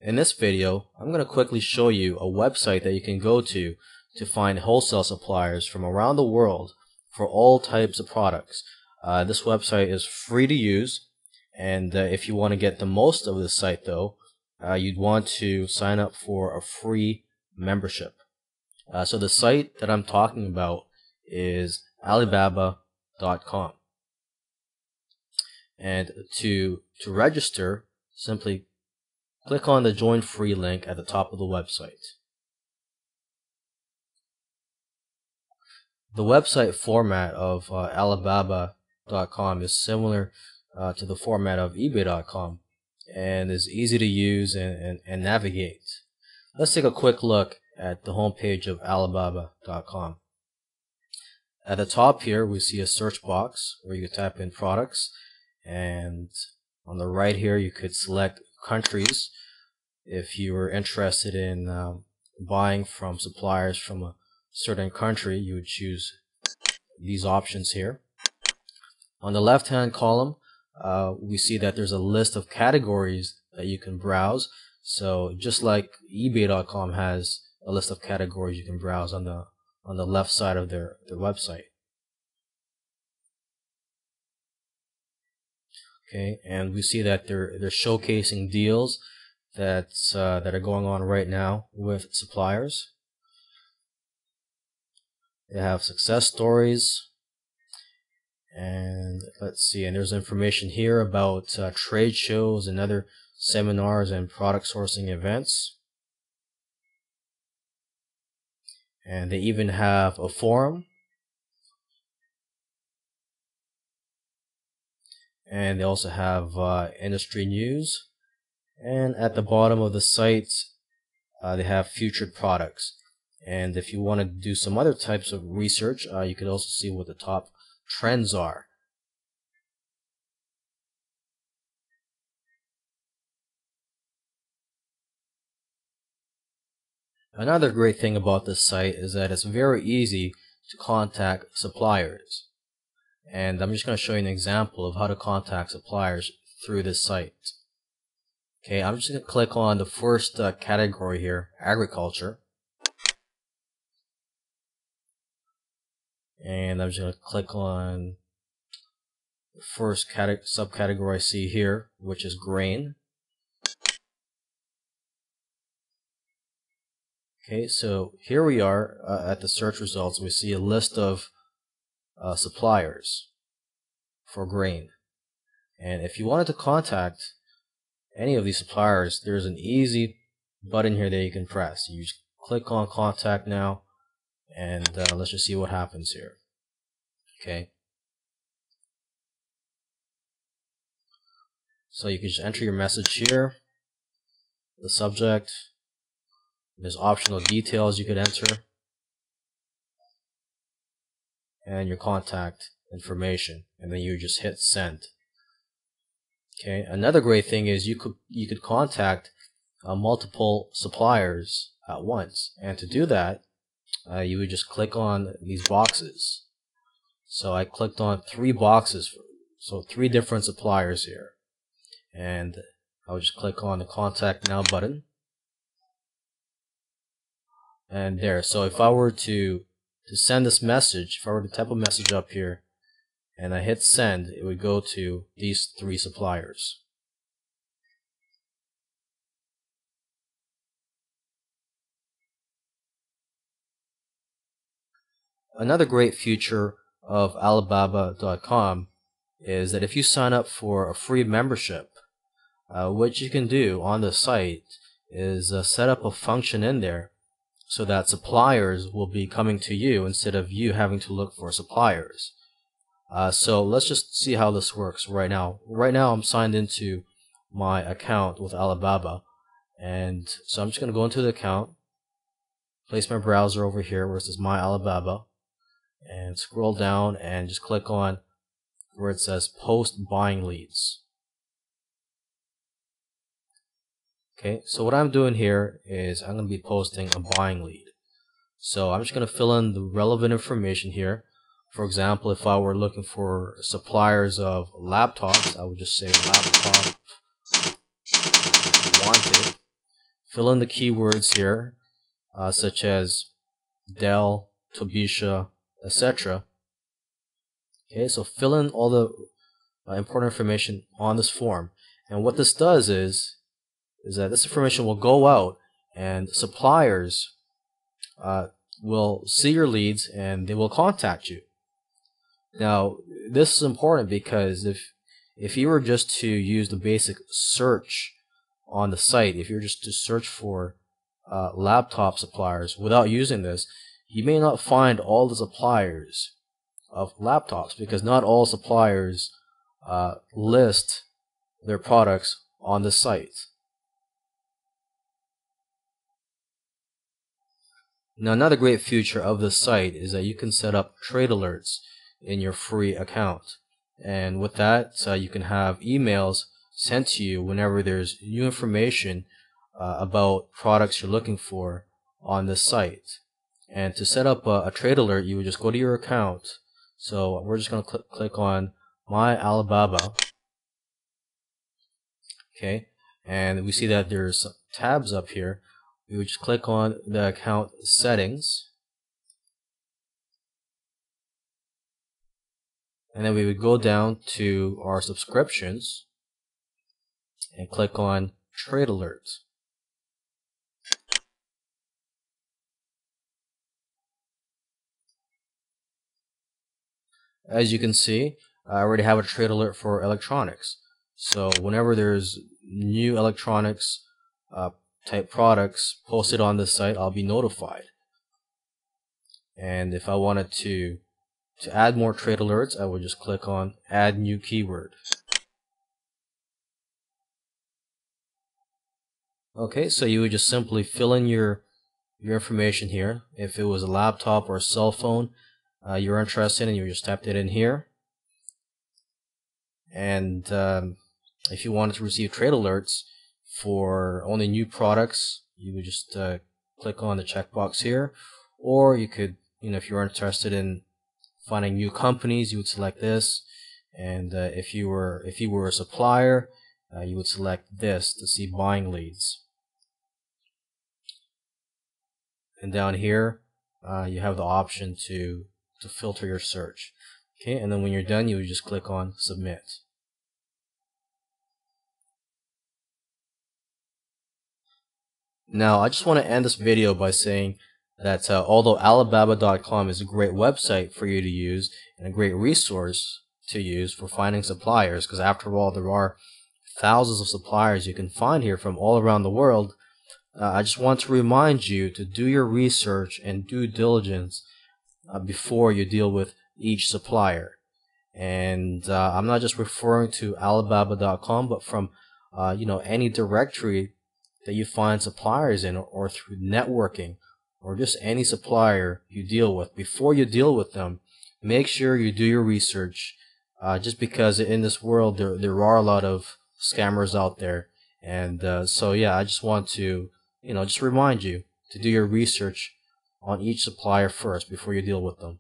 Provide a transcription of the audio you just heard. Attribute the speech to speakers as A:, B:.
A: In this video, I'm going to quickly show you a website that you can go to find wholesale suppliers from around the world for all types of products. This website is free to use, and if you want to get the most of this site though, you'd want to sign up for a free membership. So the site that I'm talking about is Alibaba.com. And to register, simply click on the Join Free link at the top of the website. The website format of Alibaba.com is similar to the format of eBay.com and is easy to use and navigate. Let's take a quick look at the homepage of Alibaba.com. At the top here, we see a search box where you can type in products, and on the right here, you could select countries. If you were interested in buying from suppliers from a certain country, you would choose these options here. On the left hand column, we see that there's a list of categories that you can browse. So just like eBay.com has a list of categories you can browse on the left side of their website. Okay, and we see that they're showcasing deals that are going on right now with suppliers. They have success stories, and let's see, and there's information here about trade shows and other seminars and product sourcing events. And they even have a forum, and they also have industry news. And at the bottom of the site, they have featured products. And if you want to do some other types of research, you could also see what the top trends are. Another great thing about this site is that it's very easy to contact suppliers. And I'm just going to show you an example of how to contact suppliers through this site. Okay, I'm just going to click on the first category here, agriculture. And I'm just going to click on the first subcategory I see here, which is grain. Okay, so here we are at the search results. We see a list of suppliers for grain. And if you wanted to contact any of these suppliers, there's an easy button here that you can press. You just click on Contact Now, and let's just see what happens here. Okay. So you can just enter your message here, the subject. There's optional details you could enter, and your contact information, and then you just hit send. Okay. Another great thing is you could contact multiple suppliers at once, and to do that, you would just click on these boxes. So I clicked on 3 boxes, so 3 different suppliers here, and I would just click on the Contact Now button, and there. So if I were to send this message, if I were to type a message up here and I hit send, it would go to these 3 suppliers. Another great feature of Alibaba.com is that if you sign up for a free membership, what you can do on the site is set up a function in there so that suppliers will be coming to you instead of you having to look for suppliers. So let's just see how this works right now. Right now I'm signed into my account with Alibaba, and so I'm just going to go into the account, place my browser over here where it says My Alibaba, and scroll down and just click on where it says Post Buying Leads. Okay, so what I'm doing here is I'm going to be posting a buying lead. So I'm just going to fill in the relevant information here. For example, if I were looking for suppliers of laptops, I would just say laptop wanted, fill in the keywords here, such as Dell, Tobisha, etc. Okay, so fill in all the important information on this form. And what this does is that this information will go out, and suppliers will see your leads and they will contact you. Now, this is important because if you were just to use the basic search on the site, if you're just to search for laptop suppliers without using this, you may not find all the suppliers of laptops, because not all suppliers list their products on the site. Now, another great feature of the site is that you can set up trade alerts in your free account, and with that you can have emails sent to you whenever there's new information about products you're looking for on the site. And to set up a trade alert, you would just go to your account. So we're just going to click on My Alibaba. Okay, and we see that there's some tabs up here. We would just click on the account settings, and then we would go down to our subscriptions and click on Trade Alerts. As you can see, I already have a trade alert for electronics. So whenever there's new electronics type products posted on this site, I'll be notified. And if I wanted to add more trade alerts, I would just click on Add New Keyword. Okay, so you would just simply fill in your information here. If it was a laptop or a cell phone you're interested in, you just typed it in here. And if you wanted to receive trade alerts for only new products, you would just click on the checkbox here. Or you could, if you're interested in finding new companies, you would select this. And if you were a supplier, you would select this to see buying leads. And down here, you have the option to filter your search. Okay, and then when you're done, you would just click on Submit. Now, I just want to end this video by saying that although Alibaba.com is a great website for you to use and a great resource to use for finding suppliers, because after all, there are thousands of suppliers you can find here from all around the world, I just want to remind you to do your research and due diligence before you deal with each supplier. And I'm not just referring to Alibaba.com, but from any directory that you find suppliers in, or through networking, or just any supplier you deal with. Before you deal with them, make sure you do your research, just because in this world there are a lot of scammers out there. And so yeah, I just want to just remind you to do your research on each supplier first before you deal with them.